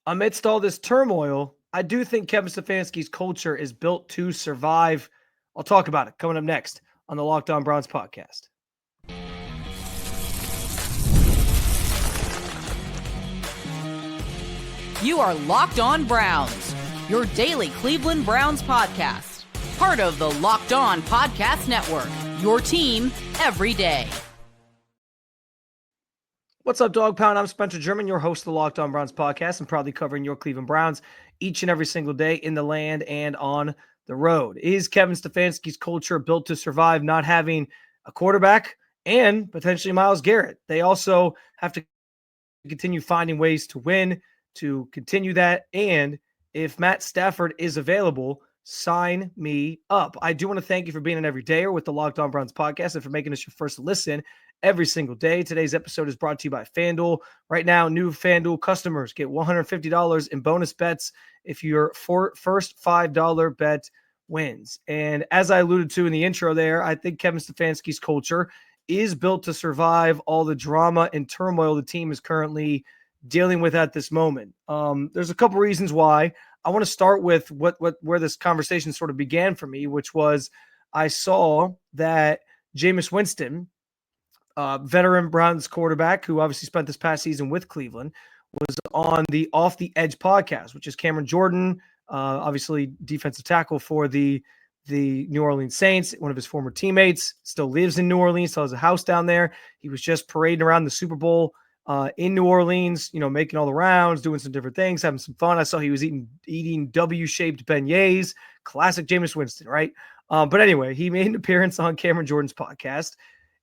Amidst all this turmoil, I do think Kevin Stefanski's culture is built to survive. I'll talk about it coming up next on the Locked On Browns podcast. You are Locked On Browns, your daily Cleveland Browns podcast. Part of the Locked On Podcast Network, your team every day. What's up, Dog Pound? I'm Spencer German, your host of the Locked On Browns podcast, and proudly covering your Cleveland Browns each and every single day in the land and on the road. Is Kevin Stefanski's culture built to survive not having a quarterback and potentially Myles Garrett? They also have to continue finding ways to win, to continue that, and if Matt Stafford is available, sign me up. I do want to thank you for being an everydayer with the Locked On Browns podcast and for making us your first listen every single day. Today's episode is brought to you by FanDuel. Right now, new FanDuel customers get $150 in bonus bets if your first $5 bet wins. And as I alluded to in the intro there, I think Kevin Stefanski's culture is built to survive all the drama and turmoil the team is currently dealing with at this moment. There's a couple reasons why. I want to start with where this conversation sort of began for me, which was I saw that Jameis Winston, veteran Browns quarterback who obviously spent this past season with Cleveland, was on the Off the Edge podcast, which is Cameron Jordan, obviously defensive tackle for the New Orleans Saints, one of his former teammates, still lives in New Orleans, still has a house down there. He was just parading around the Super Bowl in New Orleans, making all the rounds, doing some different things, having some fun. I saw he was eating W-shaped beignets, classic Jameis Winston, right? But anyway, he made an appearance on Cameron Jordan's podcast,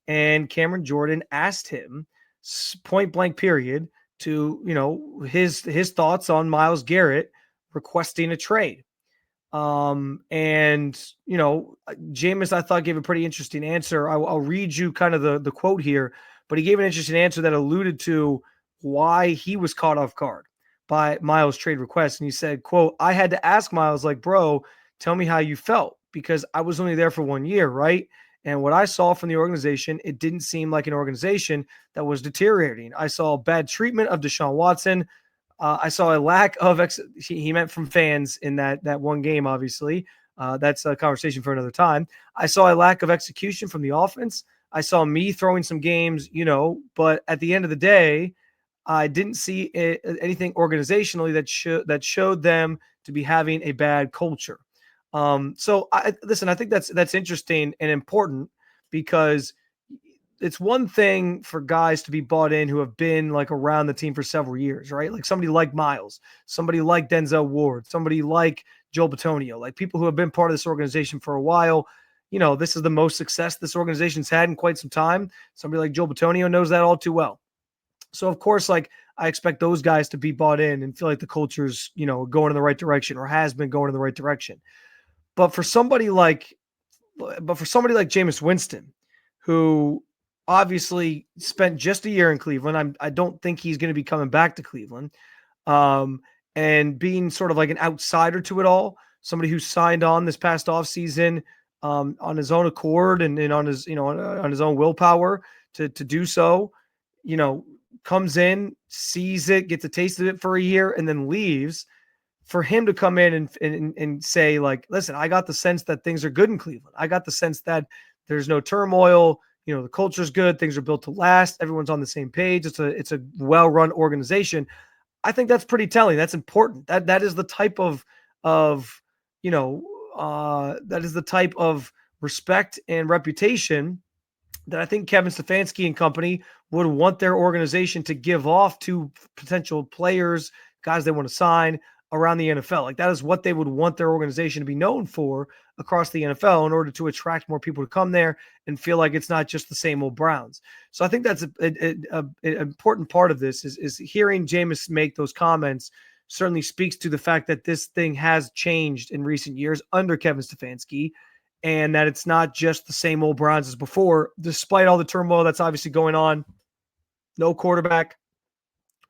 and Cameron Jordan asked him point blank period to, his thoughts on Myles Garrett requesting a trade. Jameis, I thought, gave a pretty interesting answer. I'll read you kind of the quote here, but he gave an interesting answer that alluded to why he was caught off guard by Myles' trade request. And he said, quote, "I had to ask Myles, like, bro, tell me how you felt, because I was only there for 1 year, right? And what I saw from the organization, it didn't seem like an organization that was deteriorating. I saw bad treatment of Deshaun Watson. I saw a lack of he meant from fans in that one game, obviously. That's a conversation for another time. I saw a lack of execution from the offense. I saw me throwing some games, but at the end of the day, I didn't see anything organizationally that showed them to be having a bad culture." So I think that's interesting and important, because it's one thing for guys to be bought in who have been like around the team for several years, right? Like somebody like Myles, somebody like Denzel Ward, somebody like Joe Bitonio, like people who have been part of this organization for a while. This is the most success this organization's had in quite some time. Somebody like Joe Bitonio knows that all too well. So of course, I expect those guys to be bought in and feel like the culture's, going in the right direction, or has been going in the right direction. But for somebody like Jameis Winston, who obviously spent just a year in Cleveland, I don't think he's going to be coming back to Cleveland, and being sort of like an outsider to it all, somebody who signed on this past offseason on his own accord and on his on his own willpower to do so, comes in, sees it, gets a taste of it for a year, and then leaves. For him to come in and say, like, listen, I got the sense that things are good in Cleveland. I got the sense that there's no turmoil. The culture's good. Things are built to last. Everyone's on the same page. It's a well-run organization. I think that's pretty telling. That's important. That is the type of respect and reputation that I think Kevin Stefanski and company would want their organization to give off to potential players, guys they want to sign around the NFL. Like, that is what they would want their organization to be known for across the NFL in order to attract more people to come there and feel like it's not just the same old Browns. So I think that's an important part of this is hearing Jameis make those comments certainly speaks to the fact that this thing has changed in recent years under Kevin Stefanski, and that it's not just the same old Browns as before, despite all the turmoil that's obviously going on. No quarterback,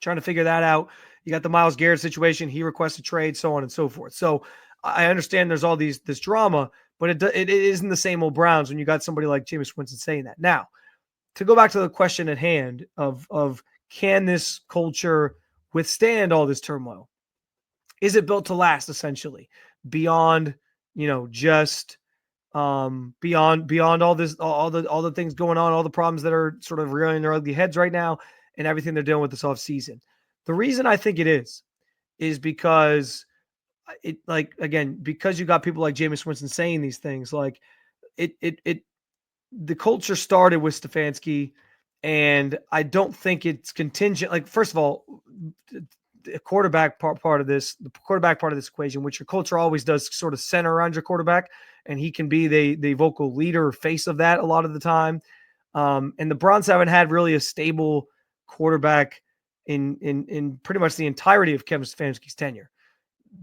trying to figure that out. You got the Myles Garrett situation. He requested trade, so on and so forth. So I understand there's all this drama, but it isn't the same old Browns when you got somebody like Jameis Winston saying that. Now, to go back to the question at hand of can this culture withstand all this turmoil? is it built to last essentially beyond, just beyond all this, all the things going on, all the problems that are sort of rearing their ugly heads right now and everything they're dealing with this off season. The reason I think it is because again, because you got people like Jameis Winston saying these things, like the culture started with Stefanski, and I don't think it's contingent. Like, first of all, the quarterback part of this, the quarterback part of this equation, which your culture always does sort of center around your quarterback, and he can be the vocal leader or face of that a lot of the time. And the Browns haven't had really a stable quarterback in pretty much the entirety of Kevin Stefanski's tenure.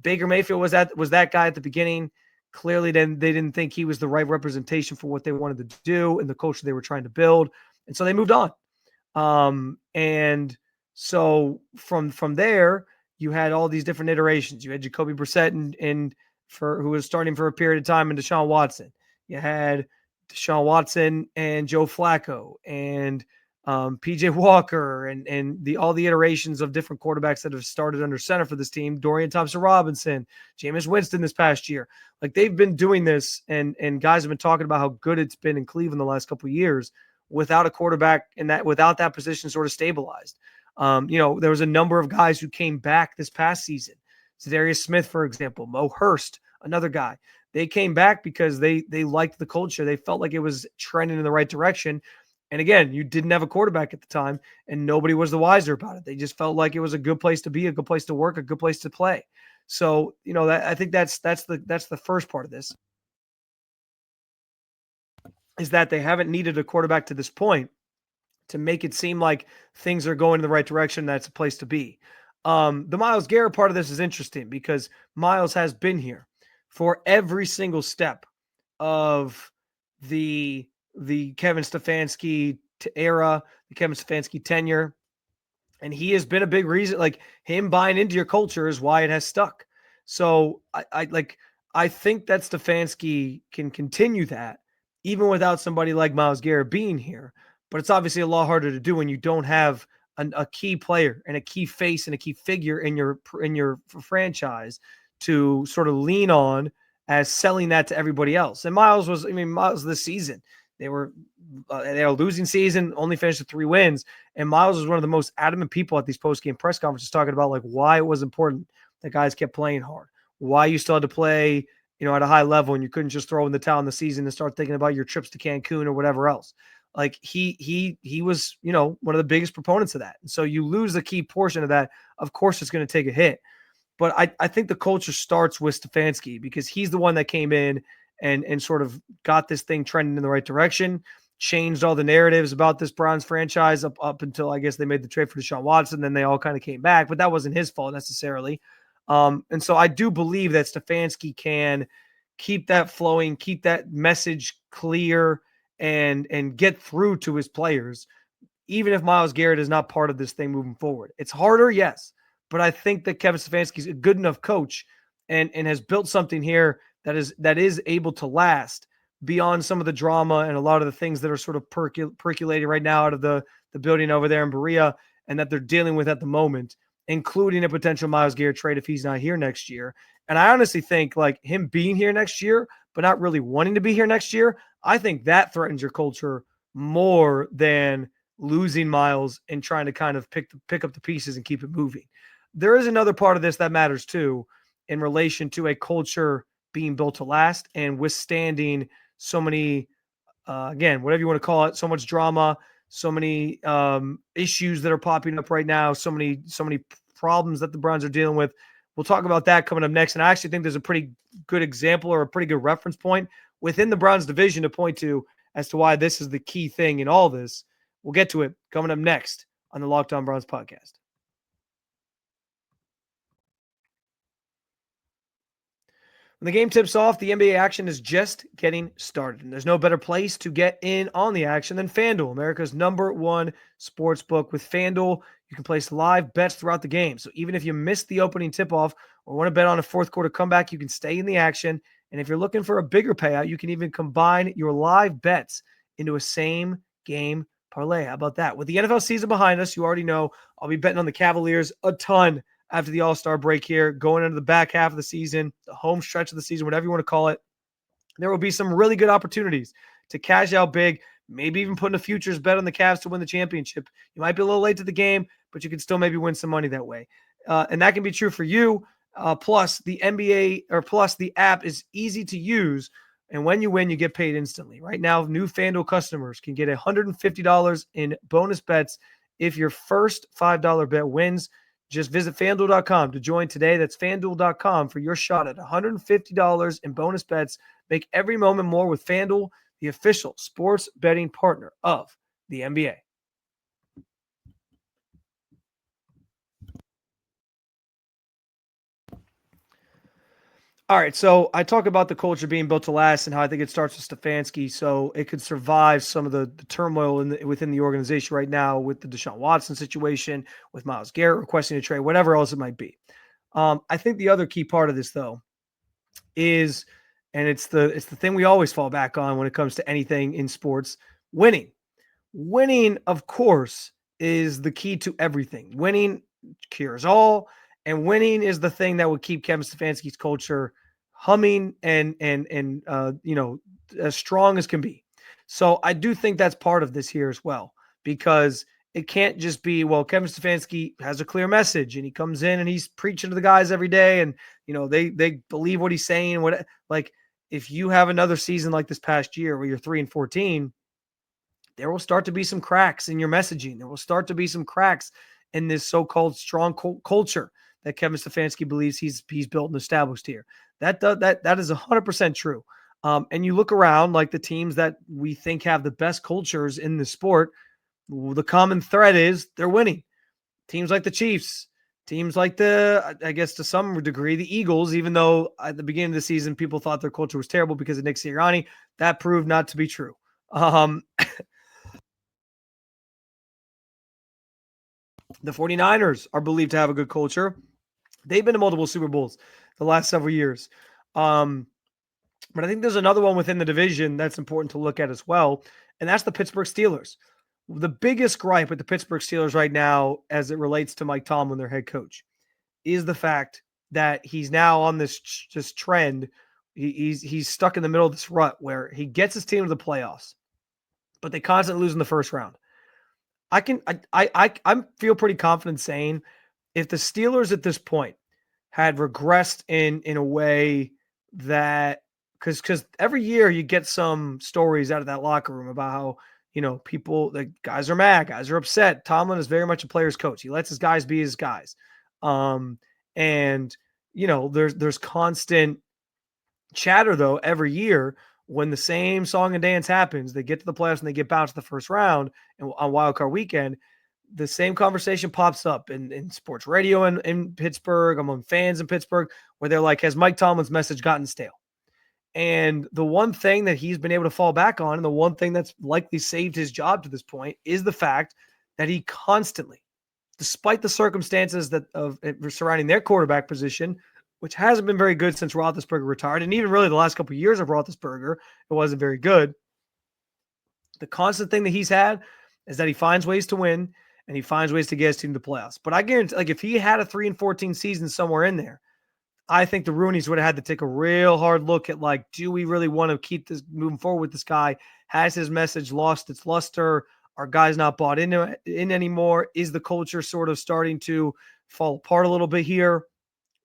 Baker Mayfield was that guy at the beginning. Clearly, then they didn't think he was the right representation for what they wanted to do and the culture they were trying to build, and so they moved on. And so from there, you had all these different iterations. You had Jacoby Brissett and who was starting for a period of time, and Deshaun Watson. You had Deshaun Watson and Joe Flacco and PJ Walker and all the iterations of different quarterbacks that have started under center for this team. Dorian Thompson-Robinson, Jameis Winston this past year. Like, they've been doing this, and guys have been talking about how good it's been in Cleveland the last couple of years without a quarterback without that position sort of stabilized. There was a number of guys who came back this past season. Zadarius Smith, for example, Mo Hurst, another guy. They came back because they liked the culture. They felt like it was trending in the right direction. And again, you didn't have a quarterback at the time, and nobody was the wiser about it. They just felt like it was a good place to be, a good place to work, a good place to play. So, I think that's the first part of this, is that they haven't needed a quarterback to this point to make it seem like things are going in the right direction. That's a place to be. The Myles Garrett part of this is interesting because Myles has been here for every single step of the Kevin Stefanski era, the Kevin Stefanski tenure. And he has been a big reason, like, him buying into your culture is why it has stuck. So I think that Stefanski can continue that even without somebody like Myles Garrett being here. But it's obviously a lot harder to do when you don't have a key player and a key face and a key figure in your franchise to sort of lean on as selling that to everybody else. And Myles this season, they were a losing season, only finished with 3 wins. And Myles was one of the most adamant people at these post-game press conferences talking about, like, why it was important that guys kept playing hard, why you still had to play, at a high level, and you couldn't just throw in the towel in the season and start thinking about your trips to Cancun or whatever else. Like, he was, one of the biggest proponents of that. And so you lose a key portion of that. Of course, it's going to take a hit. But I think the culture starts with Stefanski because he's the one that came in and sort of got this thing trending in the right direction, changed all the narratives about this Browns franchise up until, I guess, they made the trade for Deshaun Watson. Then they all kind of came back, but that wasn't his fault necessarily. And so I do believe that Stefanski can keep that flowing, keep that message clear, and get through to his players, even if Myles Garrett is not part of this thing moving forward. It's harder, yes, but I think that Kevin Stefanski is a good enough coach and has built something here that is able to last beyond some of the drama and a lot of the things that are sort of percolating right now out of the building over there in Berea and that they're dealing with at the moment, including a potential Myles Garrett trade if he's not here next year. And I honestly think, like, him being here next year, but not really wanting to be here next year, I think that threatens your culture more than losing Myles and trying to kind of pick up the pieces and keep it moving. There is another part of this that matters too, in relation to a culture being built to last and withstanding so many, again, whatever you want to call it, so much drama, so many issues that are popping up right now, so many problems that the Browns are dealing with. We'll talk about that coming up next. And I actually think there's a pretty good example or a pretty good reference point within the Browns division to point to as to why this is the key thing in all this. We'll get to it coming up next on the Locked On Browns podcast. When the game tips off, the NBA action is just getting started. And there's no better place to get in on the action than FanDuel, America's #1 sports book. With FanDuel, you can place live bets throughout the game. So even if you missed the opening tip-off or want to bet on a fourth quarter comeback, you can stay in the action. And if you're looking for a bigger payout, you can even combine your live bets into a same game parlay. How about that? With the NFL season behind us, you already know I'll be betting on the Cavaliers a ton after the All-Star break here, going into the back half of the season, the home stretch of the season, whatever you want to call it, there will be some really good opportunities to cash out big, maybe even putting a futures bet on the Cavs to win the championship. You might be a little late to the game, but you can still maybe win some money that way. And that can be true for you. Plus, the app is easy to use. And when you win, you get paid instantly. Right now, new FanDuel customers can get $150 in bonus bets if your first $5 bet wins. Just visit FanDuel.com to join today. That's FanDuel.com for your shot at $150 in bonus bets. Make every moment more with FanDuel, the official sports betting partner of the NBA. All right, so I talk about the culture being built to last and how I think it starts with Stefanski, so it could survive some of the turmoil within the organization right now with the Deshaun Watson situation, with Myles Garrett requesting a trade, whatever else it might be. I think the other key part of this, though, is, and it's the thing we always fall back on when it comes to anything in sports, winning. Winning, of course, is the key to everything. Winning cures all, and winning is the thing that would keep Kevin Stefanski's culture humming and as strong as can be. So I do think that's part of this here as well, because it can't just be, well, Kevin Stefanski has a clear message and he comes in and he's preaching to the guys every day and, they believe what he's saying. If you have another season like this past year where you're 3-14, there will start to be some cracks in your messaging. There will start to be some cracks in this so-called strong culture that Kevin Stefanski believes he's built and established here. That is 100% true. And you look around, like the teams that we think have the best cultures in the sport, the common thread is they're winning. Teams like the Chiefs, teams like I guess to some degree, the Eagles, even though at the beginning of the season, people thought their culture was terrible because of Nick Sirianni, that proved not to be true. The 49ers are believed to have a good culture. They've been to multiple Super Bowls the last several years. But I think there's another one within the division that's important to look at as well, and that's the Pittsburgh Steelers. The biggest gripe with the Pittsburgh Steelers right now, as it relates to Mike Tomlin, their head coach, is the fact that he's now on this trend. He's stuck in the middle of this rut where he gets his team to the playoffs, but they constantly lose in the first round. I feel pretty confident saying if the Steelers at this point had regressed in a way that, because every year you get some stories out of that locker room about how, the guys are mad, guys are upset. Tomlin is very much a player's coach. He lets his guys be his guys. There's constant chatter though every year when the same song and dance happens. They get to the playoffs and they get bounced the first round and on Wild Card Weekend. The same conversation pops up in sports radio in Pittsburgh, among fans in Pittsburgh, where they're like, has Mike Tomlin's message gotten stale? And the one thing that he's been able to fall back on, and the one thing that's likely saved his job to this point, is the fact that he constantly, despite the circumstances surrounding their quarterback position, which hasn't been very good since Roethlisberger retired, and even really the last couple of years of Roethlisberger, it wasn't very good. The constant thing that he's had is that he finds ways to win, and he finds ways to get his team to the playoffs. But I guarantee, if he had a 3-14 season somewhere in there, I think the Rooneys would have had to take a real hard look at, do we really want to keep this moving forward with this guy? Has his message lost its luster? Are guys not bought in anymore? Is the culture sort of starting to fall apart a little bit here?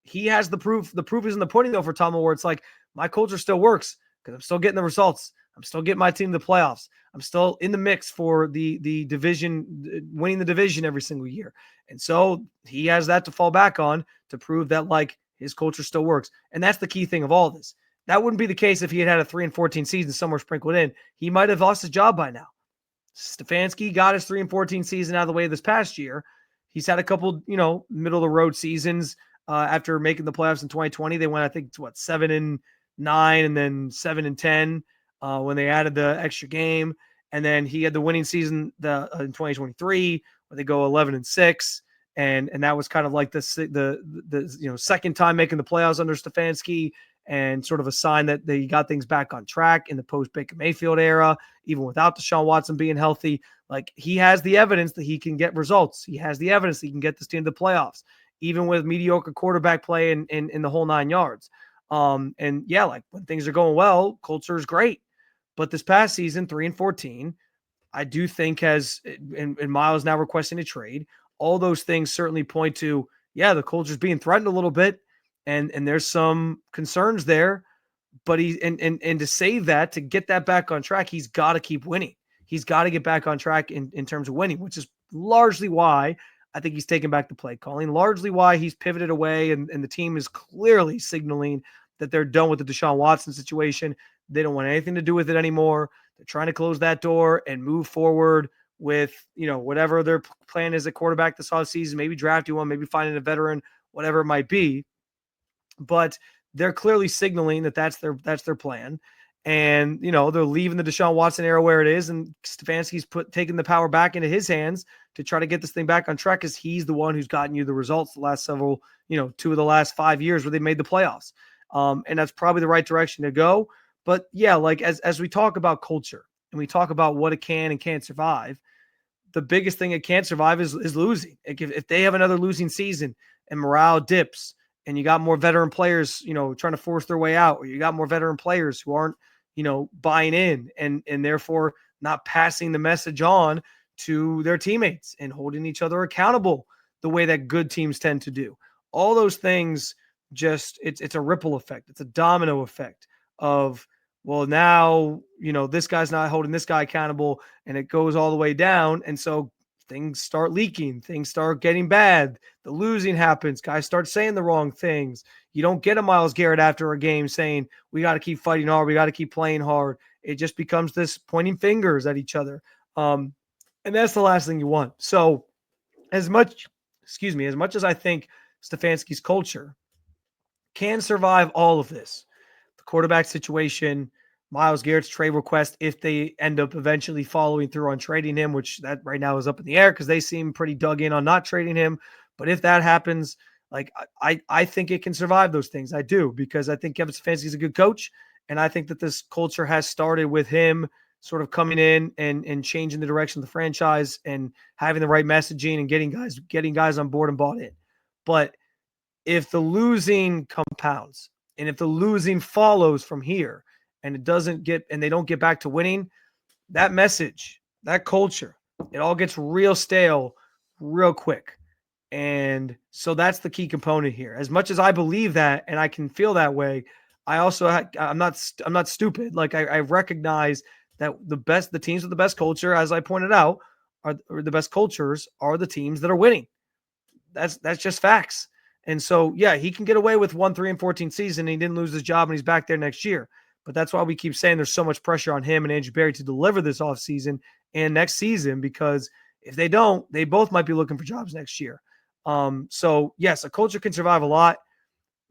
He has the proof. The proof is in the pudding, though, for Tomlin, where it's like, my culture still works because I'm still getting the results. I'm still getting my team to the playoffs. I'm still in the mix for the division, winning the division every single year. And so he has that to fall back on to prove that, his culture still works. And that's the key thing of all this. That wouldn't be the case if he had a 3-14 season somewhere sprinkled in. He might have lost his job by now. Stefanski got his 3-14 season out of the way this past year. He's had a couple, middle of the road seasons after making the playoffs in 2020. They went, I think, 7-9 and then 7-10 when they added the extra game. And then he had the winning season in 2023 where they go 11-6. And that was kind of like the second time making the playoffs under Stefanski, and sort of a sign that they got things back on track in the post Baker Mayfield era, even without Deshaun Watson being healthy. He has the evidence that he can get results. He has the evidence that he can get this team to the playoffs. even with mediocre quarterback play in the whole 9 yards. And yeah, like when things are going well, culture is great. But this past season, 3-14, I do think and Myles now requesting a trade, all those things certainly point to, yeah, the culture's being threatened a little bit. And there's some concerns there, but and to save that, to get that back on track, he's got to keep winning. He's got to get back on track in terms of winning, which is largely why I think he's taken back the play calling, largely why he's pivoted away. And the team is clearly signaling that they're done with the Deshaun Watson situation. They don't want anything to do with it anymore. They're trying to close that door and move forward with, whatever their plan is at quarterback this offseason, maybe drafting one, maybe finding a veteran, whatever it might be. But they're clearly signaling that that's their plan. And, they're leaving the Deshaun Watson era where it is. And Stefanski's taking the power back into his hands to try to get this thing back on track, because he's the one who's gotten you the results the last several, 2 of the last 5 years where they made the playoffs. And that's probably the right direction to go. But yeah, like as we talk about culture and we talk about what it can and can't survive, the biggest thing it can't survive is losing. If they have another losing season and morale dips, and you got more veteran players, trying to force their way out, or you got more veteran players who aren't, buying in and therefore not passing the message on to their teammates and holding each other accountable the way that good teams tend to do. All those things, it's a ripple effect. It's a domino effect of, well, now, this guy's not holding this guy accountable, and it goes all the way down. And so things start leaking, things start getting bad. The losing happens. Guys start saying the wrong things. You don't get a Myles Garrett after a game saying, we got to keep fighting hard. We got to keep playing hard. It just becomes this pointing fingers at each other. And that's the last thing you want. So as much as I think Stefanski's culture can survive all of this, the quarterback situation, Myles Garrett's trade request, if they end up eventually following through on trading him, which that right now is up in the air because they seem pretty dug in on not trading him. But if that happens, like I think it can survive those things. I do, because I think Kevin Stefanski is a good coach. And I think that this culture has started with him sort of coming in and changing the direction of the franchise and having the right messaging and getting guys on board and bought in. But if the losing compounds and if the losing follows from here, and they don't get back to winning, that message, that culture, it all gets real stale real quick. And so that's the key component here. As much as I believe that, and I can feel that way, I'm not stupid. Like I recognize that the teams with the best culture, as I pointed out, or the best cultures are the teams that are winning. That's just facts. And so, yeah, he can get away with 3-14 season. And he didn't lose his job, and he's back there next year. But that's why we keep saying there's so much pressure on him and Andrew Berry to deliver this offseason and next season, because if they don't, they both might be looking for jobs next year. So, yes, a culture can survive a lot.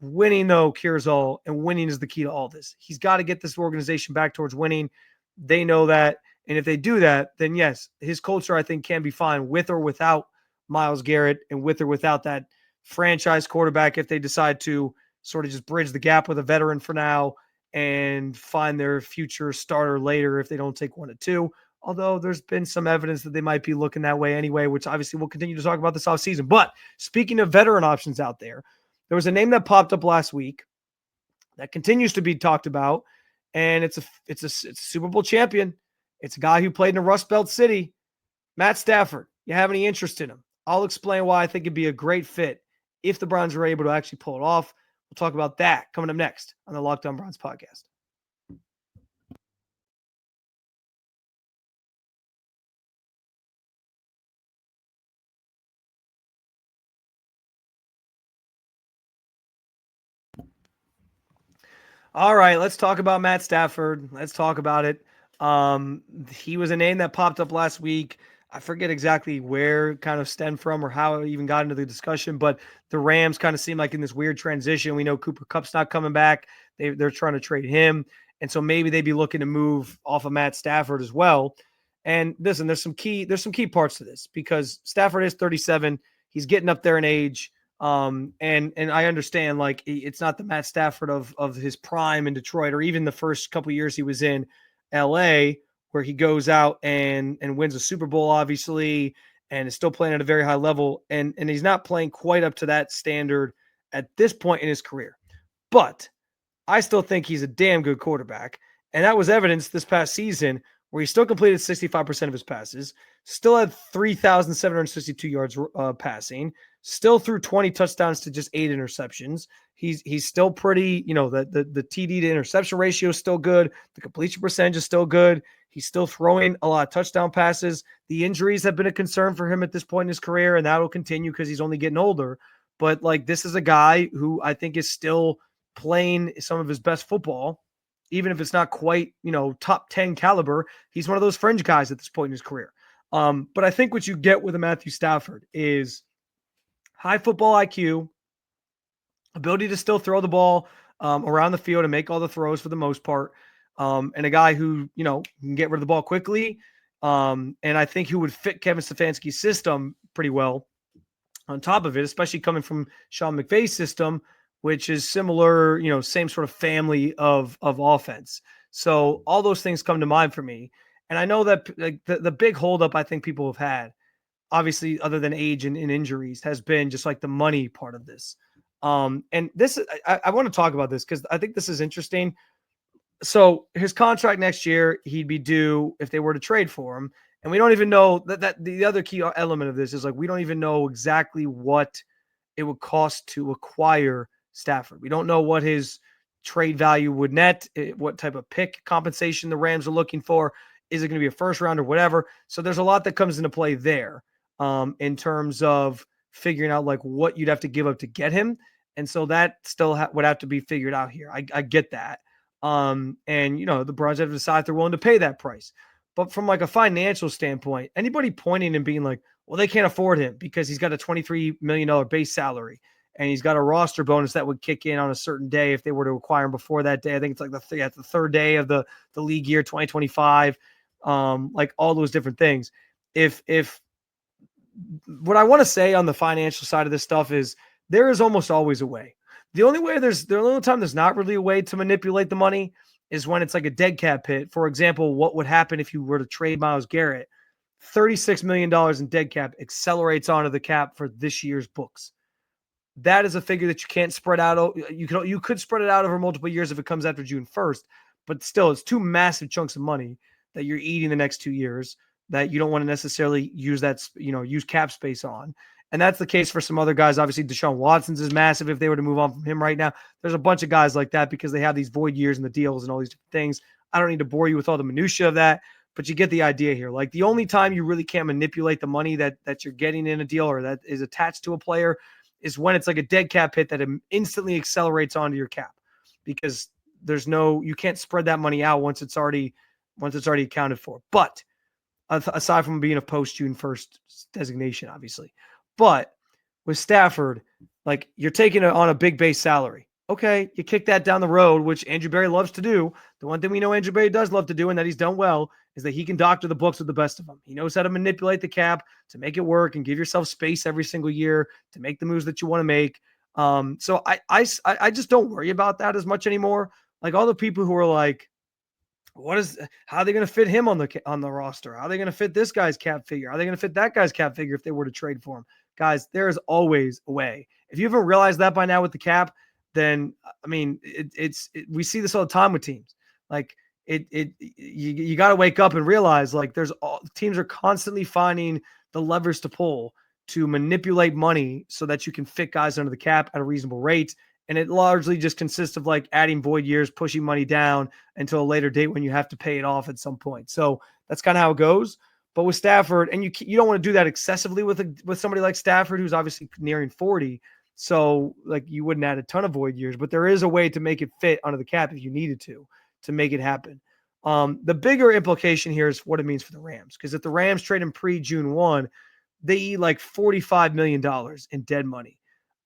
Winning, though, cures all, and winning is the key to all this. He's got to get this organization back towards winning. They know that. And if they do that, then, yes, his culture, I think, can be fine with or without Myles Garrett and with or without that franchise quarterback, if they decide to sort of just bridge the gap with a veteran for now and find their future starter later if they don't take 1 or 2. Although there's been some evidence that they might be looking that way anyway, which obviously we'll continue to talk about this offseason. But speaking of veteran options out there was a name that popped up last week that continues to be talked about, and it's a Super Bowl champion. It's a guy who played in a Rust Belt city, Matt Stafford. You have any interest in him? I'll explain why I think it'd be a great fit if the Browns were able to actually pull it off. We'll talk about that coming up next on the Locked On Browns podcast. All right, let's talk about Matt Stafford. Let's talk about it. He was a name that popped up last week. I forget exactly where it kind of stemmed from or how it even got into the discussion, but the Rams kind of seem like in this weird transition. We know Cooper Kupp's not coming back. They're trying to trade him. And so maybe they'd be looking to move off of Matt Stafford as well. And listen, there's some key parts to this, because Stafford is 37. He's getting up there in age. And I understand, like, it's not the Matt Stafford of his prime in Detroit, or even the first couple of years he was in LA, where he goes out and wins a Super Bowl, obviously, and is still playing at a very high level. And he's not playing quite up to that standard at this point in his career. But I still think he's a damn good quarterback. And that was evidenced this past season where he still completed 65% of his passes, still had 3,762 yards passing, still threw 20 touchdowns to just 8 interceptions. He's still pretty, the TD to interception ratio is still good. The completion percentage is still good. He's still throwing a lot of touchdown passes. The injuries have been a concern for him at this point in his career, and that will continue because he's only getting older. But this is a guy who I think is still playing some of his best football, even if it's not quite, top 10 caliber. He's one of those fringe guys at this point in his career. But I think what you get with a Matthew Stafford is high football IQ, ability to still throw the ball around the field and make all the throws for the most part, and a guy who, can get rid of the ball quickly, and I think who would fit Kevin Stefanski's system pretty well on top of it, especially coming from Sean McVay's system, which is similar, same sort of family of offense. So all those things come to mind for me. And I know that the big holdup I think people have had, obviously, other than age and injuries, has been just the money part of this. And this, I want to talk about this because I think this is interesting. So his contract next year, he'd be due if they were to trade for him. And we don't even know that the other key element of this is we don't even know exactly what it would cost to acquire Stafford. We don't know what his trade value would net, what type of pick compensation the Rams are looking for. Is it going to be a first round or whatever? So there's a lot that comes into play there in terms of figuring out what you'd have to give up to get him. And so that still would have to be figured out here. I get that. And, the Browns have to decide if they're willing to pay that price. But from a financial standpoint, anybody pointing and being well, they can't afford him because he's got a $23 million base salary and he's got a roster bonus that would kick in on a certain day if they were to acquire him before that day. I think it's the third day of the league year, 2025, all those different things. If what I want to say on the financial side of this stuff is there is almost always a way. The only time there's not really a way to manipulate the money is when it's a dead cap hit. For example, what would happen if you were to trade Myles Garrett? $36 million in dead cap accelerates onto the cap for this year's books. That is a figure that you can't spread out. You could spread it out over multiple years if it comes after June 1st, but still it's two massive chunks of money that you're eating the next 2 years that you don't want to necessarily use use cap space on. And that's the case for some other guys. Obviously, Deshaun Watson's is massive if they were to move on from him right now. There's a bunch of guys like that because they have these void years in the deals and all these different things. I don't need to bore you with all the minutia of that, but you get the idea here. The only time you really can't manipulate the money that you're getting in a deal or that is attached to a player is when it's a dead cap hit that instantly accelerates onto your cap because you can't spread that money out once it's already accounted for. But aside from being a post June 1st designation, obviously. But with Stafford, you're taking it on a big base salary. Okay, you kick that down the road, which Andrew Berry loves to do. The one thing we know Andrew Berry does love to do and that he's done well is that he can doctor the books with the best of them. He knows how to manipulate the cap to make it work and give yourself space every single year to make the moves that you want to make. So I just don't worry about that as much anymore. All the people who are how are they going to fit him on the roster? How are they going to fit this guy's cap figure? How are they going to fit that guy's cap figure if they were to trade for him? Guys, there is always a way. If you haven't realized that by now with the cap, then we see this all the time with teams. You got to wake up and realize teams are constantly finding the levers to pull to manipulate money so that you can fit guys under the cap at a reasonable rate. And it largely just consists of adding void years, pushing money down until a later date when you have to pay it off at some point. So that's kind of how it goes. But with Stafford, and you don't want to do that excessively with somebody like Stafford, who's obviously nearing 40. So you wouldn't add a ton of void years, but there is a way to make it fit under the cap if you needed to make it happen. The bigger implication here is what it means for the Rams. Because if the Rams trade him pre-June 1, they eat $45 million in dead money.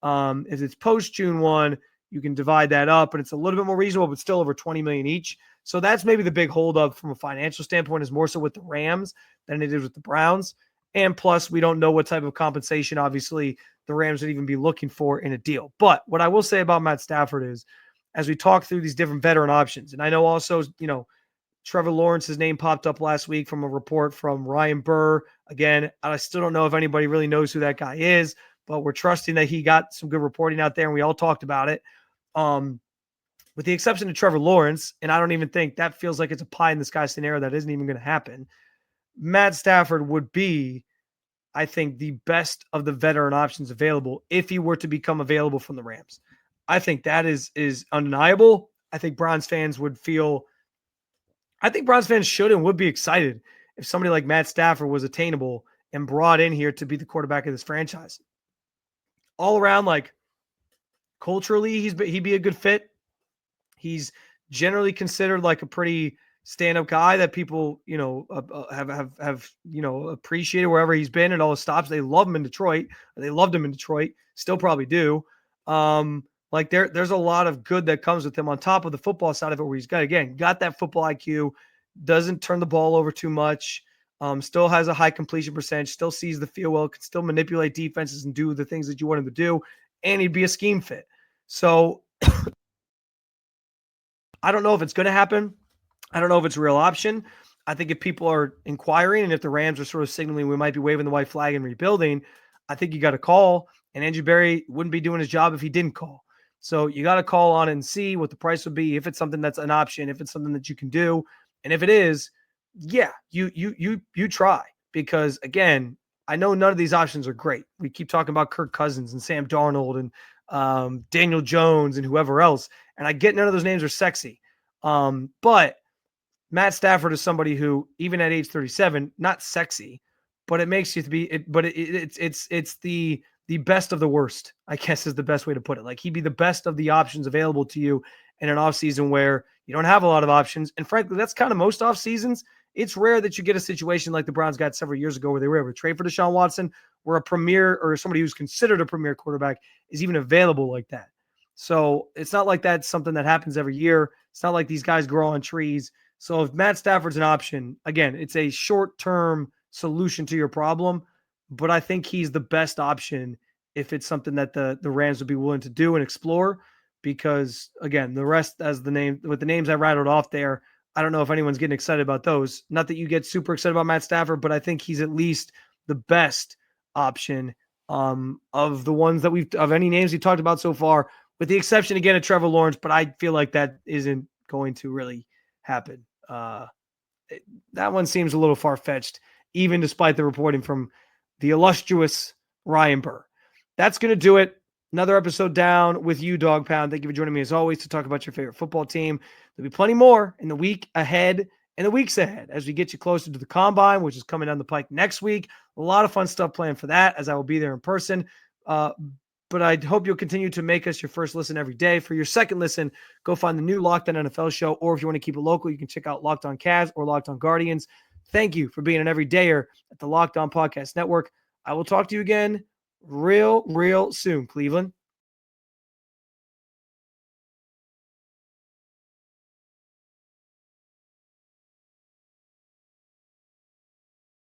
If it's post-June 1, you can divide that up, and it's a little bit more reasonable, but still over $20 million each. So that's maybe the big holdup from a financial standpoint is more so with the Rams than it is with the Browns. And plus, we don't know what type of compensation, obviously, the Rams would even be looking for in a deal. But what I will say about Matt Stafford is, as we talk through these different veteran options, and I know also, Trevor Lawrence's name popped up last week from a report from Ryan Burr. Again, I still don't know if anybody really knows who that guy is, but we're trusting that he got some good reporting out there, and we all talked about it. With the exception of Trevor Lawrence, and I don't even think that feels like it's a pie in the sky scenario that isn't even going to happen. Matt Stafford would be, I think, the best of the veteran options available if he were to become available from the Rams. I think that is undeniable. I think Browns fans should and would be excited if somebody like Matt Stafford was attainable and brought in here to be the quarterback of this franchise. All around, like, culturally, he'd be a good fit. He's generally considered like a pretty stand-up guy that people, have appreciated wherever he's been and all his stops. They love him in Detroit. They loved him in Detroit. Still probably do. Like there's a lot of good that comes with him on top of the football side of it, where he's got that football IQ, doesn't turn the ball over too much, still has a high completion percentage, still sees the field well, can still manipulate defenses and do the things that you want him to do, and he'd be a scheme fit. So I don't know if it's going to happen. I don't know if it's a real option. I think if people are inquiring and if the Rams are sort of signaling we might be waving the white flag and rebuilding, I think you got to call. And Andrew Berry wouldn't be doing his job if he didn't call. So you got to call on it and see what the price would be, if it's something that's an option, if it's something that you can do. And if it is, yeah, you try. Because, again, I know none of these options are great. We keep talking about Kirk Cousins and Sam Darnold and Daniel Jones and whoever else. And I get none of those names are sexy. But Matt Stafford is somebody who, even at age 37, not sexy, but it makes you to be it. But it's the best of the worst, I guess, is the best way to put it. Like, he'd be the best of the options available to you in an offseason where you don't have a lot of options. And frankly, that's kind of most off seasons. It's rare that you get a situation like the Browns got several years ago where they were able to trade for Deshaun Watson, where a premier or somebody who's considered a premier quarterback is even available like that. So it's not like that's something that happens every year. It's not like these guys grow on trees. So if Matt Stafford's an option, again, it's a short-term solution to your problem, but I think he's the best option if it's something that the Rams would be willing to do and explore, because, again, the rest, with the names I rattled off there, I don't know if anyone's getting excited about those. Not that you get super excited about Matt Stafford, but I think he's at least the best option of the ones that of any names we talked about so far, with the exception, again, of Trevor Lawrence, but I feel like that isn't going to really happen. That one seems a little far-fetched, even despite the reporting from the illustrious Ryan Burr. That's going to do it. Another episode down with you, Dog Pound. Thank you for joining me, as always, to talk about your favorite football team. There'll be plenty more in the week ahead and the weeks ahead as we get you closer to the Combine, which is coming down the pike next week. A lot of fun stuff planned for that, as I will be there in person. But I hope you'll continue to make us your first listen every day. For your second listen, go find the new Locked On NFL show, or if you want to keep it local, you can check out Locked On Cavs or Locked On Guardians. Thank you for being an everydayer at the Locked On Podcast Network. I will talk to you again real soon, Cleveland.